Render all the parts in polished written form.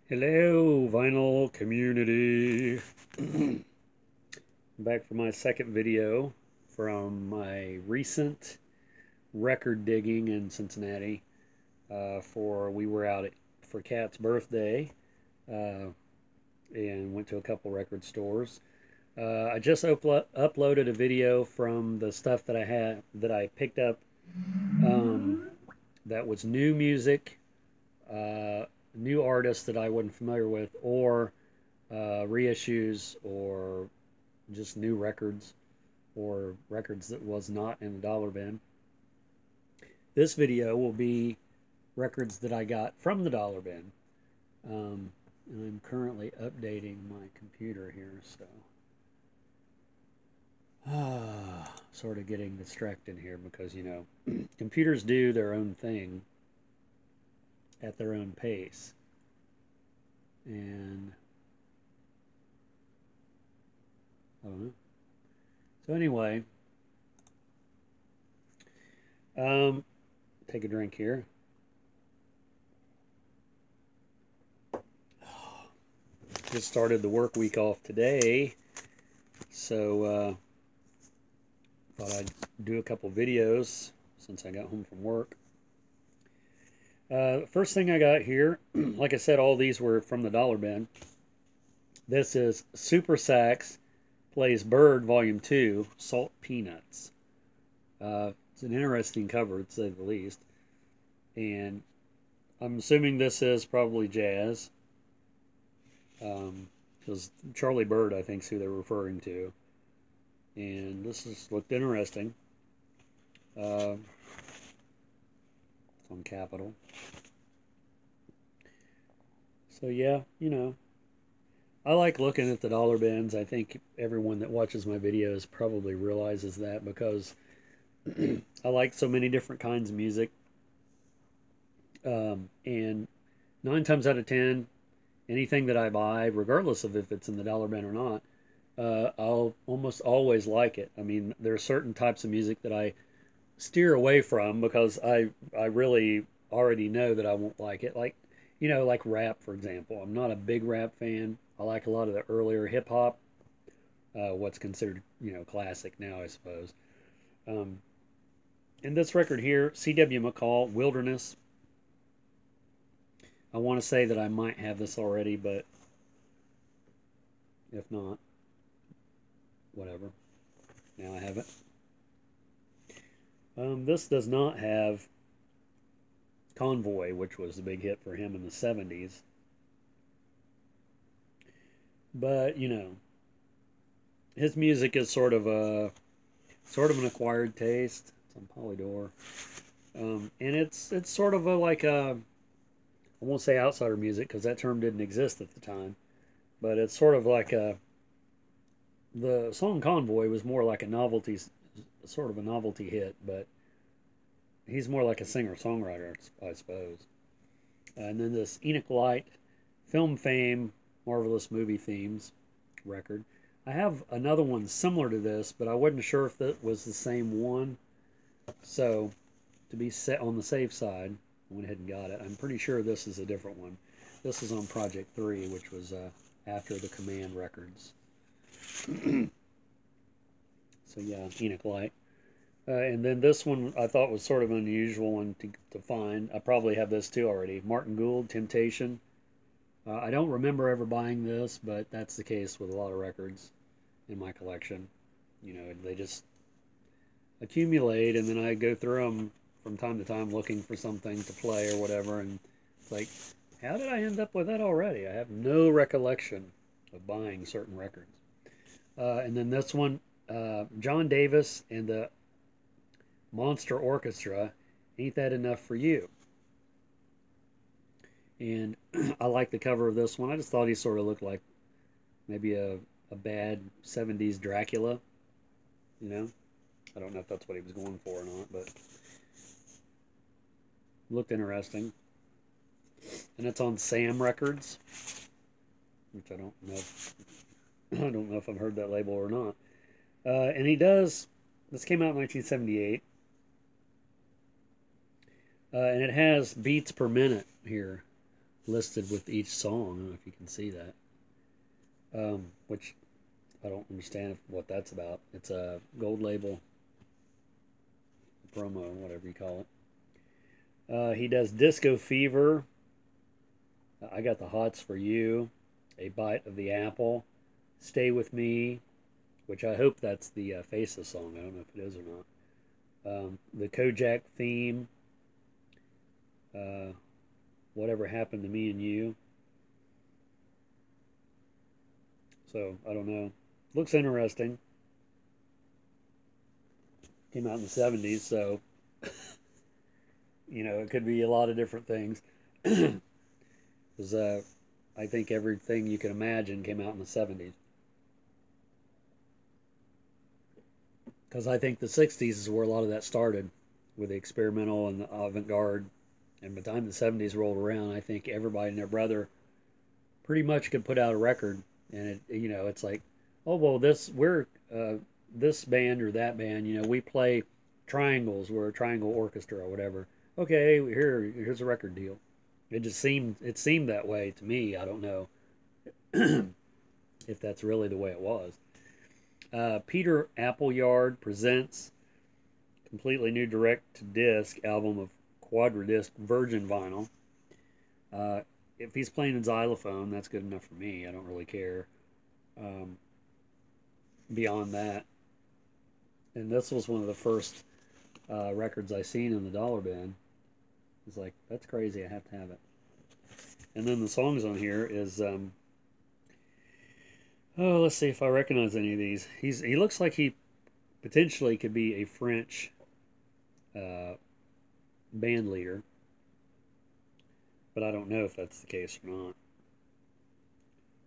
Hello, vinyl community. I'm back for my second video from my recent record digging in Cincinnati. We were out for Kat's birthday uh, and went to a couple record stores. I just uploaded a video from the stuff that I picked up um, that was new music, uh, new artists that I wasn't familiar with, or reissues, or just new records, or records that was not in the dollar bin. This video will be records that I got from the dollar bin. And I'm currently updating my computer here, so sort of getting distracted here because, computers do their own thing at their own pace. And I don't know. So anyway, take a drink here. Just started the work week off today, so thought I'd do a couple videos since I got home from work. First thing I got here, like I said, all these were from the dollar bin. This is Super Sax Plays Bird Volume 2, Salt Peanuts. It's an interesting cover, to say the least. And I'm assuming this is probably jazz. Because Charlie Bird, I think, is who they're referring to. And this looked interesting. It's on Capitol. So yeah, I like looking at the dollar bins. I think everyone that watches my videos probably realizes that, because I like so many different kinds of music. And 9 times out of 10, anything that I buy, regardless of if it's in the dollar bin or not, I'll almost always like it. I mean, there are certain types of music that I steer away from because I really already know that I won't like it. Like, like rap, for example. I'm not a big rap fan. I like a lot of the earlier hip hop, what's considered, classic now, I suppose. And this record here, C.W. McCall, Wilderness. I want to say that I might have this already, but if not, whatever. Now I have it. This does not have Convoy, which was a big hit for him in the 70s. But, his music is sort of an acquired taste. It's on Polydor. And it's sort of I won't say outsider music because that term didn't exist at the time, but it's sort of like the song Convoy was more like sort of a novelty hit, but he's more like a singer-songwriter, I suppose. And then this Enoch Light, Film Fame, Marvelous Movie Themes record. I have another one similar to this, but I wasn't sure if that was the same one. So, to be set on the safe side, I went ahead and got it. I'm pretty sure this is a different one. This is on Project 3, which was after the Command records. So yeah, Enoch Light. And then this one I thought was sort of an unusual one to find. I probably have this too already. Martin Gould, Temptation. I don't remember ever buying this, but that's the case with a lot of records in my collection. They just accumulate, and then I go through them from time to time looking for something to play or whatever, and it's like, how did I end up with that already? I have no recollection of buying certain records. And then this one, John Davis and the Monster Orchestra, Ain't That Enough for You? And I like the cover of this one. I just thought he sort of looked like maybe a bad 70s Dracula, I don't know if that's what he was going for or not, but looked interesting. And it's on Sam Records, which I don't know if I've heard that label or not. And this came out in 1978. And it has beats per minute here. listed with each song. I don't know if you can see that. Which I don't understand what that's about. It's a gold label promo, whatever you call it. He does Disco Fever. I Got the Hots for You. A Bite of the Apple. Stay With Me, which I hope that's the Faces song. I don't know if it is or not. The Kojak Theme. Whatever Happened to Me and You. So, I don't know. Looks interesting. Came out in the 70s, so, you know, it could be a lot of different things. Because I think everything you can imagine came out in the 70s. Because I think the 60s is where a lot of that started, with the experimental and the avant-garde. And by the time the 70s rolled around, I think everybody and their brother pretty much could put out a record. And, you know, it's like, oh, well, this band or that band, you know, we play triangles. We're a triangle orchestra or whatever. Okay, here's a record deal. It seemed that way to me. I don't know if that's really the way it was. Peter Appleyard presents completely new direct-to-disc album of quadradisc virgin vinyl. If he's playing a xylophone, that's good enough for me. I don't really care beyond that. And this was one of the first records I seen in the dollar bin. It's like, that's crazy, I have to have it. And then the songs on here is, oh, let's see if I recognize any of these. He looks like he potentially could be a French band leader, but I don't know if that's the case or not.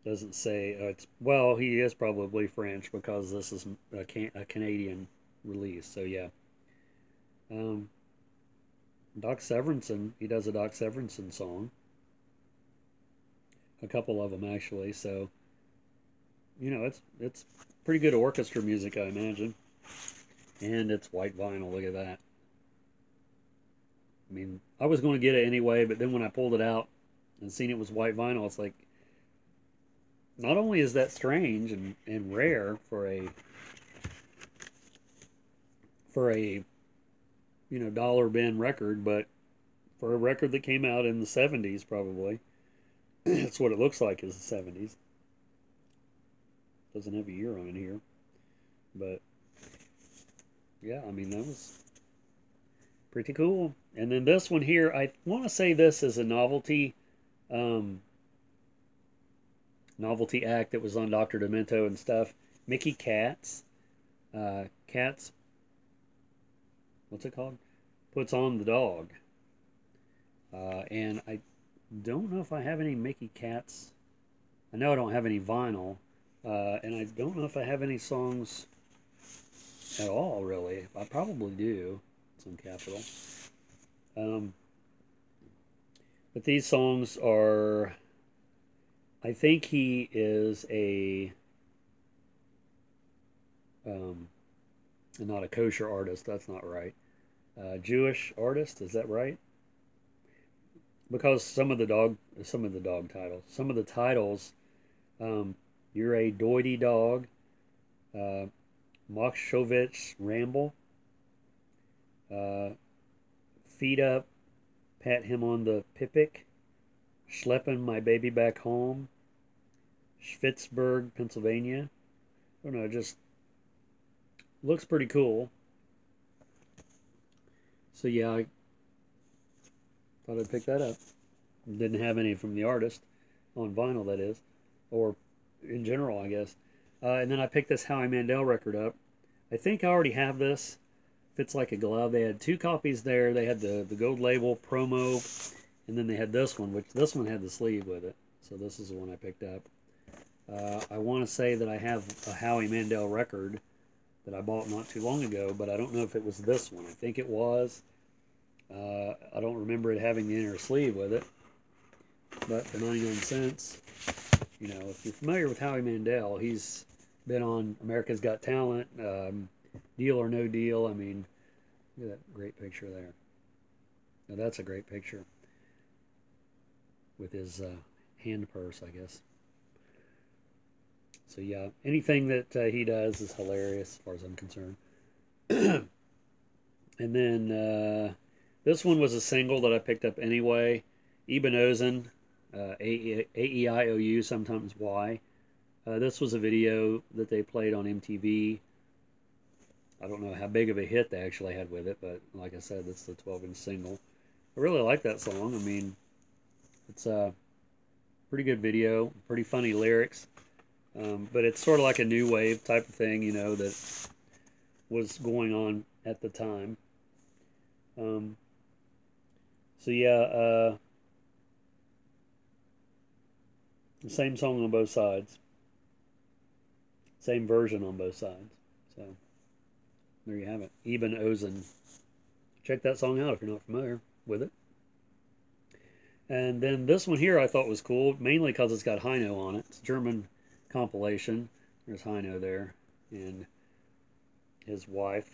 Doesn't say. Well, he is probably French because this is a Canadian release. So yeah. Doc Severinsen. He does a Doc Severinsen song. A couple of them actually. So you know, it's pretty good orchestra music, I imagine. And it's white vinyl. Look at that. I mean, I was going to get it anyway, but then when I pulled it out and seen it was white vinyl, it's like, not only is that strange and rare for a you know, dollar bin record, but for a record that came out in the 70s probably, that's what it looks like is the 70s. Doesn't have a year on it here, but yeah, I mean, that was pretty cool. And then this one here, I want to say this is a novelty act that was on Dr. Demento and stuff. Mickey Katz. Katz, what's it called? Puts on the Dog. And I don't know if I have any Mickey Katz. I know I don't have any vinyl. And I don't know if I have any songs at all, really. I probably do. It's on Capitol. But these songs are... I think he is not a kosher artist. That's not right. Jewish artist, is that right? Because some of the titles, You're a Doity Dog, Mokshovitz Ramble, Feet Up, Pat Him on the Pipik, Schleppin' My Baby Back Home, Schwittsburg, Pennsylvania. I don't know, it just looks pretty cool. So yeah, I thought I'd pick that up. Didn't have any from the artist, on vinyl that is, or in general, I guess. And then I picked this Howie Mandel record up. I think I already have this. Fits like a glove. They had two copies there. They had the gold label promo, and then they had this one, which this one had the sleeve with it. So this is the one I picked up. I want to say that I have a Howie Mandel record that I bought not too long ago, but I don't know if it was this one. I think it was. I don't remember it having the inner sleeve with it. But for 99 cents, you know, if you're familiar with Howie Mandel, he's been on America's Got Talent, Deal or No Deal. I mean, look at that great picture there. Now that's a great picture. with his hand purse, I guess. So yeah, anything that he does is hilarious as far as I'm concerned. And then this one was a single that I picked up anyway. Ibn Ozan, A-E-I-O-U, sometimes Y. This was a video that they played on MTV. I don't know how big of a hit they actually had with it, but like I said, it's the 12-inch single. I really like that song. I mean, it's a pretty good video, pretty funny lyrics, but it's sort of like a new wave type of thing, you know, that was going on at the time. So yeah, the same song on both sides. Same version on both sides. So there you have it. Ibn Ozan. Check that song out if you're not familiar with it. And then this one here I thought was cool, mainly because it's got Heino on it. It's a German compilation. There's Heino there. And his wife.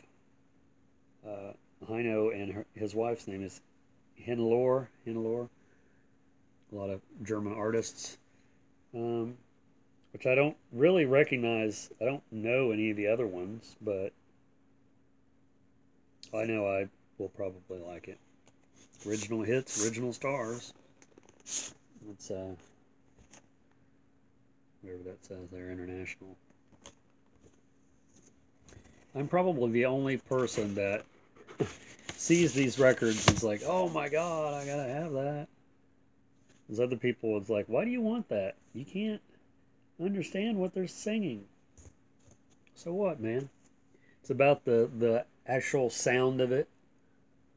Heino and his wife's name is Hannelore. A lot of German artists. Which I don't really recognize. I don't know any of the other ones, but I know I will probably like it. Original hits, original stars. That's whatever that says there, international. I'm probably the only person that sees these records and is like, oh my god, I gotta have that. There's other people, it's like, why do you want that? You can't understand what they're singing. So what, man? It's about the actual sound of it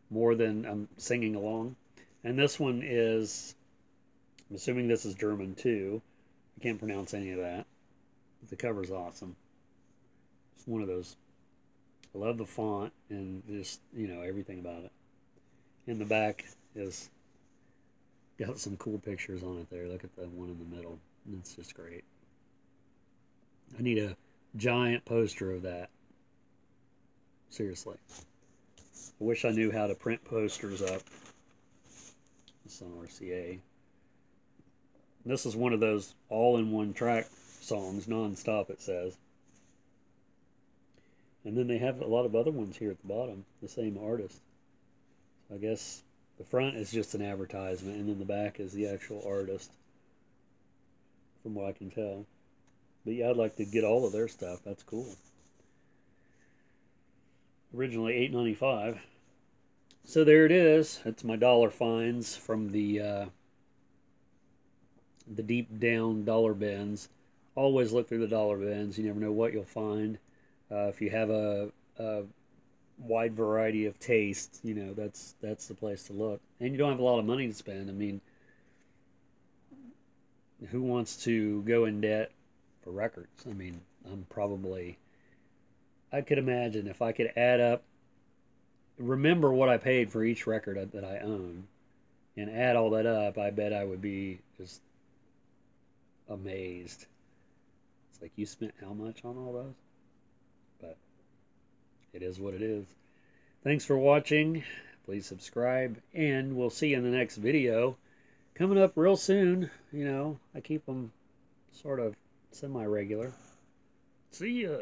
more than I'm singing along. And this one is, I'm assuming this is German too. I can't pronounce any of that. But the cover's awesome. It's one of those. I love the font and just, you know, everything about it. In the back is got some cool pictures on it there. Look at the one in the middle. It's just great. I need a giant poster of that. Seriously. I wish I knew how to print posters up. It's on RCA. This is one of those all-in-one track songs, non-stop it says. And then they have a lot of other ones here at the bottom, the same artist. So I guess the front is just an advertisement, and then the back is the actual artist, from what I can tell. But yeah, I'd like to get all of their stuff. That's cool. Originally $8.95. So there it is. It's my dollar finds from the deep down dollar bins. Always look through the dollar bins. You never know what you'll find. If you have a wide variety of tastes, you know, that's the place to look. And you don't have a lot of money to spend. I mean, who wants to go in debt for records? I mean, I could imagine if I could add up, remember what I paid for each record that I own, and add all that up, I bet I would be just amazed. It's like, you spent how much on all those? But it is what it is. Thanks for watching. Please subscribe, and we'll see you in the next video. Coming up real soon. You know, I keep them sort of semi-regular. See ya.